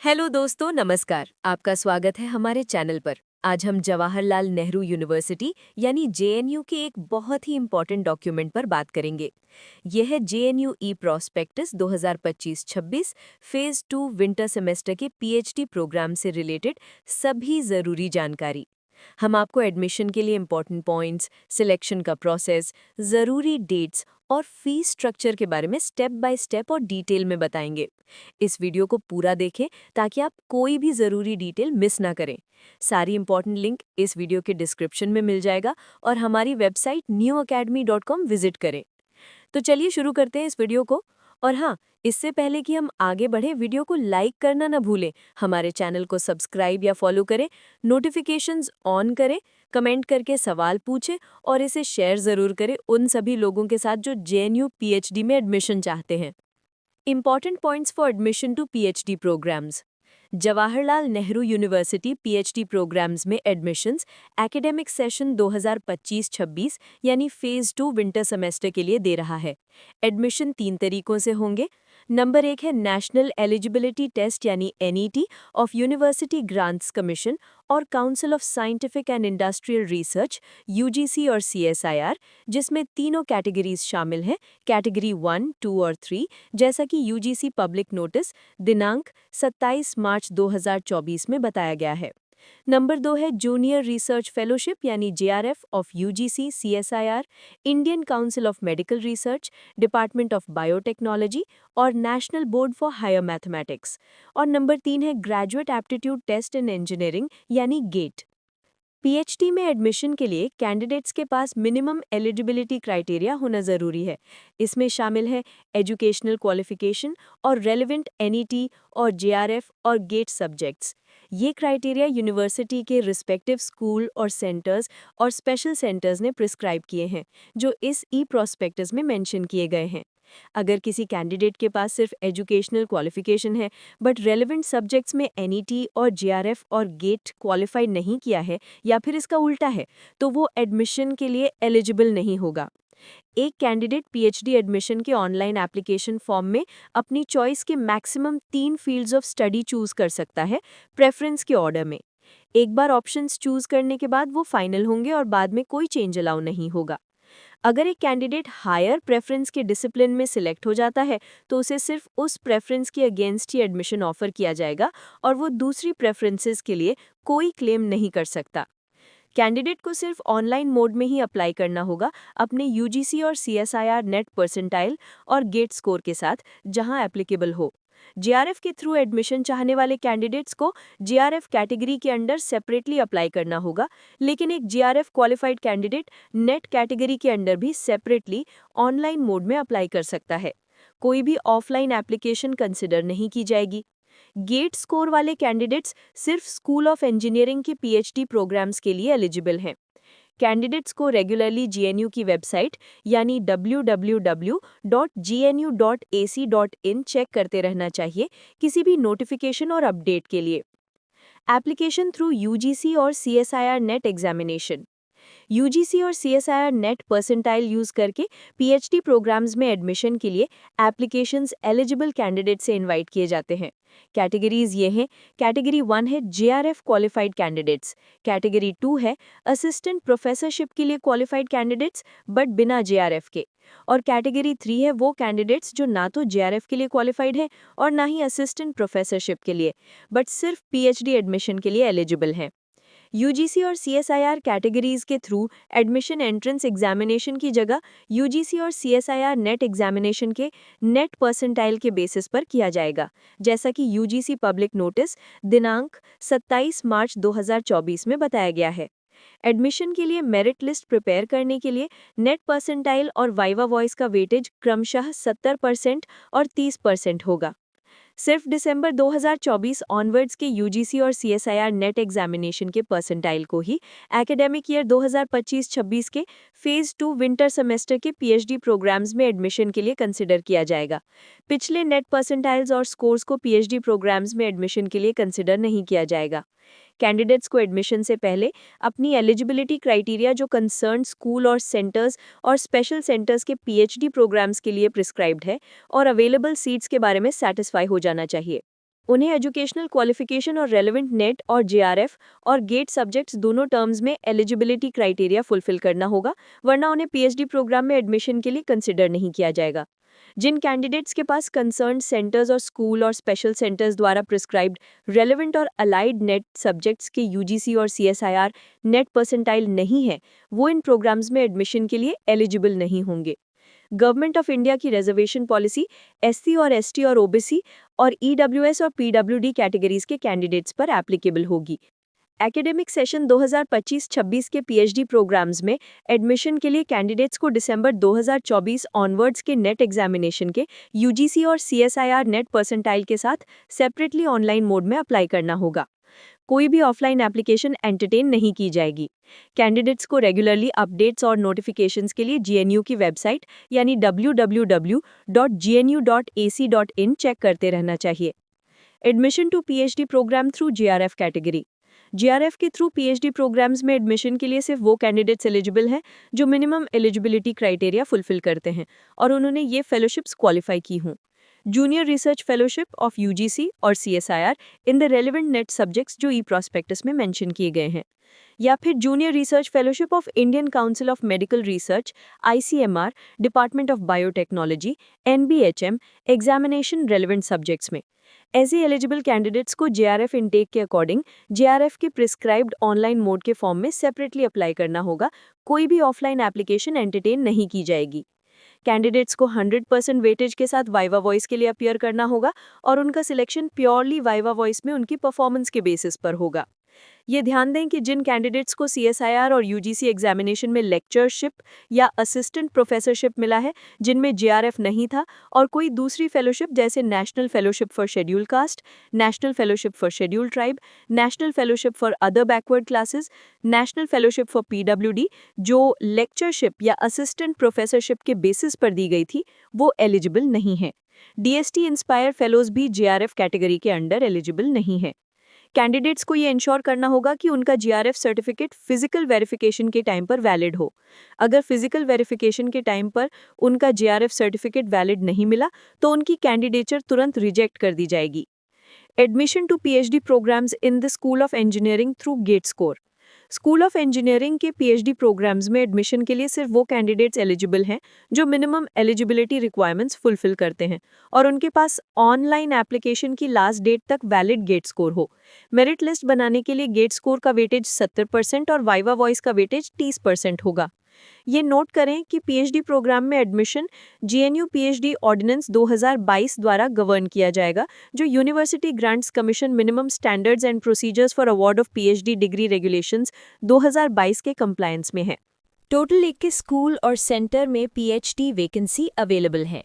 Hello दोस्तों, नमस्कार। आपका स्वागत है हमारे चैनल पर। आज हम जवाहरलाल नेहरू यूनिवर्सिटी यानी जेएनयू के एक बहुत ही इम्पोर्टेंट डॉक्यूमेंट पर बात करेंगे। यह है जेएनयू ई प्रोस्पेक्टस 2025-26 फेज 2 विंटर सेमेस्टर के पीएचडी प्रोग्राम से रिलेटेड सभी ज़रूरी जानकारी। हम आपको एडमिशन के लिए इम्पोर्टेंट पॉइंट्स, सिलेक्शन का प्रोसेस, ज़रूरी डेट्स और फीस स्ट्रक्चर के बारे में स्टेप बाय स्टेप और डिटेल में बताएंगे। इस वीडियो को पूरा देखें ताकि आप कोई भी ज़रूरी डिटेल मिस ना करें। सारी इंपॉर्टेंट लिंक इस वीडियो के डिस्क्रिप्शन में मिल जाएगा और हमारी वेबसाइट newacademy.com विजिट करें। तो चलिए शुरू करते हैं इस वीडियो को। और हाँ, इससे पहले कि हम आगे बढ़े, वीडियो को लाइक करना ना भूलें, हमारे चैनल को सब्सक्राइब या फॉलो करें, नोटिफिकेशंस ऑन करें, कमेंट करके सवाल पूछें और इसे शेयर ज़रूर करें उन सभी लोगों के साथ जो जेएनयू पीएचडी में एडमिशन चाहते हैं। Important points for admission to PhD programs. Jawaharlal Nehru university PhD programmes में एडमिशन्स एकेडमिक सेशन 2025-26 यानी फेज 2 विंटर सेमेस्टर के लिए दे रहा है। एडमिशन 3 तरीकों से होंगे। नंबर 1 है नेशनल एलिजिबिलिटी टेस्ट यानी NET of University Grants Commission और Council of Scientific and Industrial Research UGC और सीएसआईआर, जिसमें तीनों कैटेगरीज शामिल हैं, कैटेगरी 1, 2 और 3, जैसा कि यूजीसी पब्लिक नोटिस दिनांक 27 मार्च 2024 में बताया गया है। नंबर 2 है जूनियर रिसर्च फेलोशिप यानी JRF of UGC CSIR, Indian Council of Medical Research, Department of Biotechnology और National Board for Higher Mathematics. और नंबर 3 है Graduate Aptitude Test in Engineering यानी गेट। पीएचडी में एडमिशन के लिए कैंडिडेट्स के पास मिनिमम एलिजिबिलिटी क्राइटेरिया होना ज़रूरी है। इसमें शामिल है एजुकेशनल क्वालिफिकेशन और रेलेवेंट एनईटी और जेआरएफ और गेट सब्जेक्ट्स। ये क्राइटेरिया यूनिवर्सिटी के रिस्पेक्टिव स्कूल और सेंटर्स और स्पेशल सेंटर्स ने प्रिस्क्राइब किए हैं, जो इस ई प्रोस्पेक्टस में मेंशन किए गए हैं। अगर किसी कैंडिडेट के पास सिर्फ एजुकेशनल क्वालिफिकेशन है बट रेलेवेंट सब्जेक्ट्स में एनईटी और जेआरएफ और गेट क्वालिफाई नहीं किया है या फिर इसका उल्टा है, तो वो एडमिशन के लिए एलिजिबल नहीं होगा। एक कैंडिडेट पीएचडी एडमिशन के ऑनलाइन एप्लीकेशन फॉर्म में अपनी चॉइस के maximum 3 fields of study choose कर सकता है, प्रेफरेंस के ऑर्डर में। एक बार ऑप्शंस चूज करने के बाद वो फाइनल होंगे और बाद में कोई चेंज अलाउ नहीं होगा। अगर एक कैंडिडेट हायर प्रेफरेंस के डिसिप्लिन में सिलेक्ट हो जाता है, तो उसे सिर्फ उस प्रेफरेंस के अगेंस्ट ही एडमिशन ऑफर किया जाएगा और वो दूसरी प्रेफरेंसेस के लिए कोई क्लेम नहीं कर सकता। कैंडिडेट को सिर्फ ऑनलाइन मोड में ही अप्लाई करना होगा अपने यूजीसी और सीएसआईआर नेट परसेंटाइल और गेट स्कोर के साथ, जहां एप्लीकेबल हो। जेआरएफ के थ्रू एडमिशन चाहने वाले कैंडिडेट्स को जेआरएफ कैटेगरी के अंडर सेपरेटली अप्लाई करना होगा, लेकिन एक JRF qualified candidate net category के अंडर भी सेपरेटली ऑनलाइन मोड में अप्लाई कर सकता है। कोई भी ऑफलाइन एप्लीकेशन कंसिडर नहीं की जाएगी। गेट स्कोर वाले कैंडिडेट्स सिर्फ स्कूल ऑफ इंजीनियरिंग के पीएचडी प्रोग्राम्स के लिए एलिजिबल हैं। कैंडिडेट्स को रेगुलरली जेएनयू की वेबसाइट यानी www.gnu.ac.in चेक करते रहना चाहिए किसी भी नोटिफिकेशन और अपडेट के लिए। एप्लीकेशन थ्रू यूजीसी और सीएसआईआर नेट एग्जामिनेशन। यूजीसी और सीएसआईआर नेट परसेंटाइल यूज करके पीएचडी प्रोग्राम्स में एडमिशन के लिए एप्लीकेशंस एलिजिबल कैंडिडेट से इनवाइट किए जाते हैं। कैटेगरीज ये हैं। कैटेगरी 1 है जेआरएफ क्वालिफाइड कैंडिडेट्स, कैटेगरी 2 है असिस्टेंट प्रोफेसरशिप के लिए क्वालिफाइड कैंडिडेट्स बट बिना जेआरएफ के, और कैटेगरी 3 है वो कैंडिडेट्स जो ना तो जेआरएफ के लिए क्वालिफाइड हैं और ना ही असिस्टेंट प्रोफेसरशिप के लिए, बट सिर्फ पीएचडी एडमिशन के लिए एलिजिबल हैं। यूजीसी और सीएसआईआर कैटेगरीज के थ्रू एडमिशन एंट्रेंस एग्जामिनेशन की जगह यूजीसी और सीएसआईआर नेट एग्जामिनेशन के नेट परसेंटाइल के बेसिस पर किया जाएगा, जैसा कि यूजीसी पब्लिक नोटिस दिनांक 27 मार्च 2024 में बताया गया है। एडमिशन के लिए मेरिट लिस्ट प्रिपेयर करने के लिए नेट परसेंटाइल और वाइवा वॉइस का वेटेज क्रमशः 70% और 30% होगा। सिर्फ दिसंबर 2024 ऑनवर्ड्स के यूजीसी और सीएसआईआर नेट एग्जामिनेशन के परसेंटाइल को ही एकेडमिक ईयर 2025-26 के फेज 2 विंटर सेमेस्टर के पीएचडी प्रोग्राम्स में एडमिशन के लिए कंसिडर किया जाएगा। पिछले नेट परसेंटाइल्स और स्कोर्स को पीएचडी प्रोग्राम्स में एडमिशन के लिए कंसिडर नहीं किया जाएगा। कैंडिडेट्स को एडमिशन से पहले अपनी एलिजिबिलिटी क्राइटेरिया जो कंसर्न स्कूल और सेंटर्स और स्पेशल सेंटर्स के पीएचडी प्रोग्राम्स के लिए प्रिस्क्राइब्ड है और अवेलेबल सीट्स के बारे में सेटिस्फाई हो जाना चाहिए। उन्हें एजुकेशनल क्वालिफिकेशन और रेलेवेंट नेट और जेआरएफ और गेट सब्जेक्ट्स दोनों टर्म्स में एलिजिबिलिटी क्राइटेरिया फुलफिल करना होगा, वरना उन्हें पीएचडी प्रोग्राम में एडमिशन के लिए कंसिडर नहीं किया जाएगा। जिन कैंडिडेट्स के पास कंसर्न सेंटर्स और स्कूल और स्पेशल सेंटर्स द्वारा प्रिस्क्राइब्ड रेलेवेंट और अलाइड नेट सब्जेक्ट्स के यूजीसी और सीएसआईआर नेट परसेंटाइल नहीं है, वो इन प्रोग्राम्स में एडमिशन के लिए एलिजिबल नहीं होंगे। गवर्नमेंट ऑफ इंडिया की रिजर्वेशन पॉलिसी एससी और एसटी और ओबीसी और ईडब्ल्यूएस और पीडब्ल्यूडी कैटेगरीज के कैंडिडेट्स पर एप्लीकेबल होगी। एकेडमिक सेशन 2025-26 के पीएचडी प्रोग्राम्स में एडमिशन के लिए कैंडिडेट्स को दिसंबर 2024 ऑनवर्ड्स के नेट एग्जामिनेशन के यूजीसी और सीएसआईआर नेट परसेंटाइल के साथ सेपरेटली ऑनलाइन मोड में अप्लाई करना होगा। कोई भी ऑफलाइन एप्लीकेशन एंटरटेन नहीं की जाएगी। कैंडिडेट्स को रेगुलरली अपडेट्स और नोटिफिकेशंस के लिए जीएनयू की वेबसाइट यानी www.gnu.ac.in चेक करते रहना चाहिए। Admission to PhD programme through JRF category. JRF के थ्रू पीएचडी प्रोग्राम्स में एडमिशन के लिए सिर्फ वो कैंडिडेट्स एलिजिबल हैं जो मिनिमम एलिजिबिलिटी क्राइटेरिया फुलफिल करते हैं और उन्होंने ये फेलोशिप्स क्वालिफाई की हों। Junior Research Fellowship of UGC और CSIR in the relevant NET subjects जो ई प्रॉस्पेक्टस में मेंशन किए गए हैं, या फिर junior Research Fellowship of Indian Council of Medical research ICMR department of biotechnology NBHM examination relevant subjects में। ऐसे एलिजिबल कैंडिडेट्स को जेआरएफ इनटेक के अकॉर्डिंग जेआरएफ के प्रिस्क्राइब्ड ऑनलाइन मोड के फॉर्म में सेपरेटली अप्लाई करना होगा। कोई भी ऑफलाइन एप्लीकेशन एंटरटेन नहीं की जाएगी। कैंडिडेट्स को 100% वेटेज के साथ वाइवा वॉइस के लिए अपीयर करना होगा और उनका सिलेक्शन प्योरली वाइवा वॉइस में उनकी परफॉर्मेंस के बेसिस पर होगा। ये ध्यान दें कि जिन कैंडिडेट्स को सीएसआईआर और यूजीसी एग्जामिनेशन में लेक्चरशिप या असिस्टेंट प्रोफेसरशिप मिला है, जिनमें जेआरएफ नहीं था, और कोई दूसरी फेलोशिप जैसे national fellowship for schedule caste, national fellowship for schedule tribe, national fellowship for other backward classes, national fellowship for PWD, जो लेक्चरशिप या असिस्टेंट प्रोफेसरशिप के बेसिस पर दी गई थी, वो एलिजिबल नहीं है। डीएसटी इंस्पायर फेलोज भी जेआरएफ कैटेगरी के अंडर एलिजिबल नहीं है। कैंडिडेट्स को ये इंश्योर करना होगा कि उनका जीआरएफ सर्टिफिकेट फिजिकल वेरिफिकेशन के टाइम पर वैलिड हो। अगर फिजिकल वेरिफिकेशन के टाइम पर उनका जीआरएफ सर्टिफिकेट वैलिड नहीं मिला तो उनकी कैंडिडेचर तुरंत रिजेक्ट कर दी जाएगी। Admission to PhD programmes in the school of engineering through GATE score. School of engineering के पीएचडी प्रोग्राम्स में एडमिशन के लिए सिर्फ वो कैंडिडेट्स एलिजिबल हैं जो मिनिमम एलिजिबिलिटी रिक्वायरमेंट्स फुलफिल करते हैं और उनके पास ऑनलाइन एप्लीकेशन की लास्ट डेट तक वैलिड गेट स्कोर हो। मेरिट लिस्ट बनाने के लिए गेट स्कोर का वेटेज 70% और वाइवा वॉइस का वेटेज 30% होगा। ये नोट करें कि पीएचडी प्रोग्राम में एडमिशन जीएनयू पीएचडी ऑर्डिनेंस 2022 द्वारा गवर्न किया जाएगा, जो university Grants commission minimum standards and procedures for award of PhD degree regulations 2022 के कंप्लायंस में है। टोटल 21 स्कूल और सेंटर में पीएचडी वैकेंसी अवेलेबल है।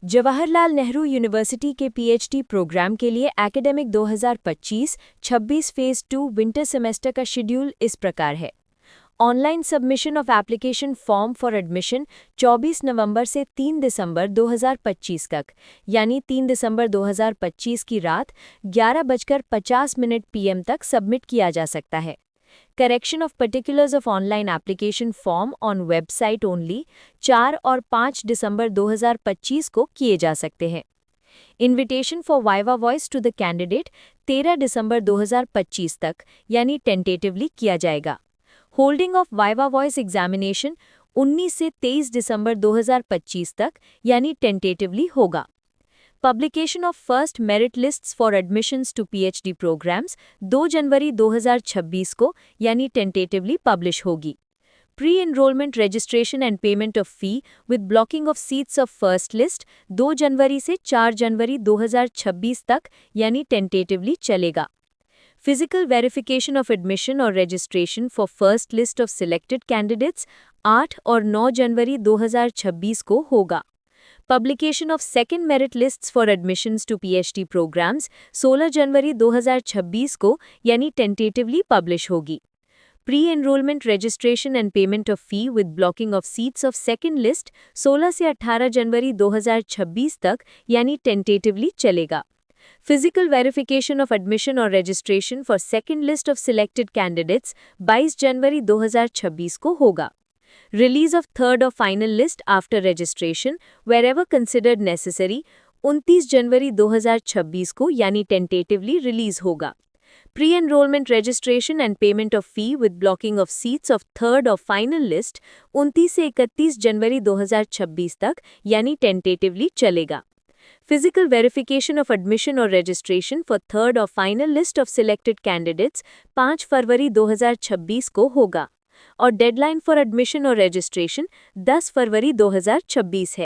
जवाहरलाल नेहरू यूनिवर्सिटी के पीएचडी प्रोग्राम के लिए एकेडमिक 2025-26 फेज 2 विंटर सेमेस्टर का शेड्यूल इस प्रकार है। Online submission of application form for admission 24 नवंबर से 3 दिसंबर 2025 तक, यानी 3 दिसंबर 2025 की रात 11:50 PM तक सबमिट किया जा सकता है। Correction of particulars of online application form on website only 4 और 5 दिसंबर 2025 को किए जा सकते हैं। Invitation for viva voce to the candidate 13 दिसंबर 2025 तक, यानी टेंटेटिवली किया जाएगा। Holding of viva voce examination 19 से 23 दिसंबर 2025 तक, यानी टेंटेटिवली होगा। Publication of first merit lists for admissions to PhD programmes 2 जनवरी 2026 को, यानी टेंटेटिवली पब्लिश होगी। Pre enrolment registration and payment of fee with blocking of seats of first list 2 जनवरी से 4 जनवरी 2026 तक, यानी टेंटेटिवली चलेगा। फिजिकल वेरिफिकेशन ऑफ एडमिशन और registration for first list of selected candidates 8 और 9 जनवरी 2026 को होगा। Publication of second merit lists for admissions to PhD programmes 16 जनवरी 2026 को, यानी टेंटेटिवली पब्लिश होगी। Pre enrolment registration and payment of fee with blocking of seats of second list 16 से 18 जनवरी 2026 तक, यानी टेंटेटिवली चलेगा। फिजिकल वेरिफिकेशन ऑफ एडमिशन और registration for second list of selected candidates 22 जनवरी 2026 को होगा। Release of third or final list after registration, wherever considered necessary, 29 जनवरी 2026 को यानी टेंटेटिवली रिलीज होगा। Pre enrolment registration and payment of fee with blocking of seats of third और final list 29 से 31 जनवरी 2026 तक यानी tentatively चलेगा। फिजिकल वेरिफिकेशन ऑफ एडमिशन और registration for third और final list of selected candidates 5 फरवरी 2026 को होगा और डेडलाइन फॉर एडमिशन और रजिस्ट्रेशन 10 फरवरी 2026 है।